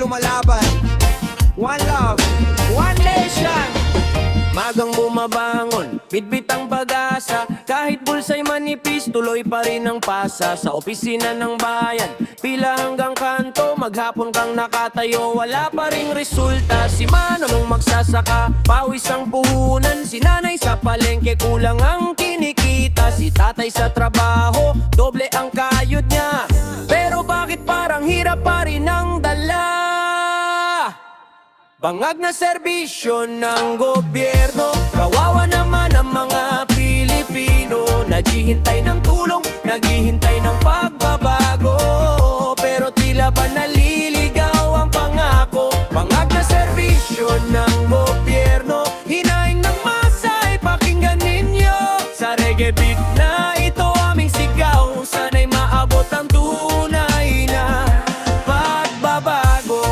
lumalaban. One love, one nation. Magang bumabangon, bitbit ang pag-asa. Kahit bulsa'y manipis, tuloy pa rin ang pasa. Sa opisina ng bayan, pila hanggang kanto. Maghapon kang nakatayo, wala pa ring resulta. Si Manong magsasaka, pawis ang puhunan. Si nanay sa palengke, kulang ang kinikita. Si tatay sa trabaho, doble ang kayod niya. Pero bakit parang hirap pa rin ang dala? Bangag na serbisyo ng gobyerno, kawawa naman ang mga Pilipino. Naghihintay ng tulong, naghihintay ng pagbabago, pero tila ba naliligaw ang pangako. Bangag na serbisyo ng gobyerno, hinaing ng masa ay pakinggan ninyo. Sa reggae beat na ito aming sigaw, sana'y maabot ang tunay na pagbabago.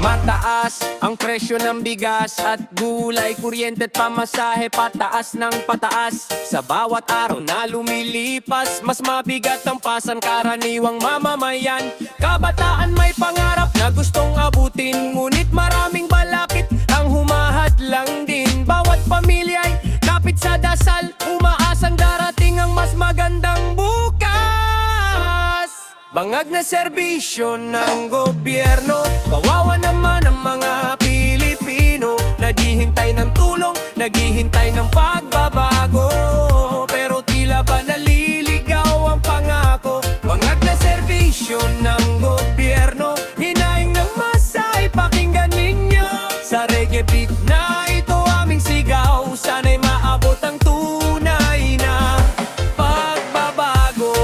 Mataas ang presyo ng bigas at gulay, kuryente at pamasahe, pataas ng pataas. Sa bawat araw na lumilipas, mas mabigat ang pasan karaniwang mamamayan. Kabataan may pangarap na gustong abutin, ngunit maraming balakid ang humahadlang din. Bawat pamilya ay kapit sa dasal, umaasang darating ang mas magandang bukas. Bangag na serbisyo ng gobyerno, kawawa naman ang mga Pilipino. Naghihintay ng tulong, naghihintay ng pagbabago, pero tila ba naliligaw ang pangako. Bangag na serbisyo ng gobyerno, hinaing ng masa ay pakinggan ninyo. Sa reggae beat na ito aming sigaw, sana'y maabot ang tunay na pagbabago.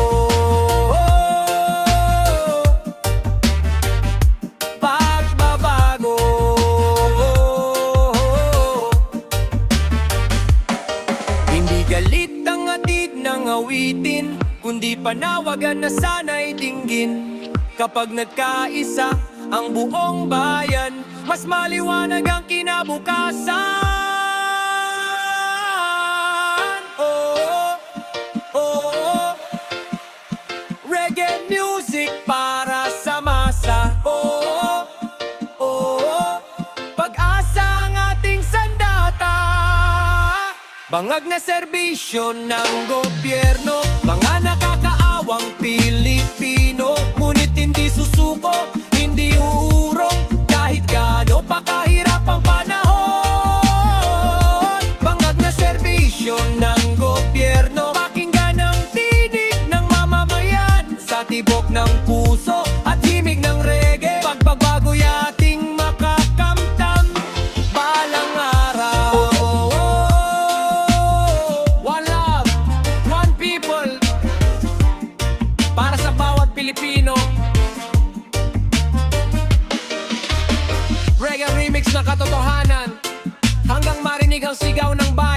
Galit ang atid ng awitin, kundi panawagan na sana'y dinggin. Kapag nagkaisa ang buong bayan, mas maliwanag ang kinabukasan. Oh, oh, oh. Reggae music para sa masa. Oh, oh, oh. Pag-asa ang ating sandata. Bangag na serbisyo ng gobyerno, mga nakakaawang Pilipino. Ngunit hindi susuko, hindi uurong, kahit gaano pa kahirap ang panahon. Bangag na serbisyo ng gobyerno, pakinggan ang tinig ng mamamayan. Sa tibok ng puso at himig ng reggae, pagbabago'y ating makakamtam. Balang araw. Para sa bawat Pilipino, reggae remix na katotohanan, hanggang marinig ang sigaw ng bayan.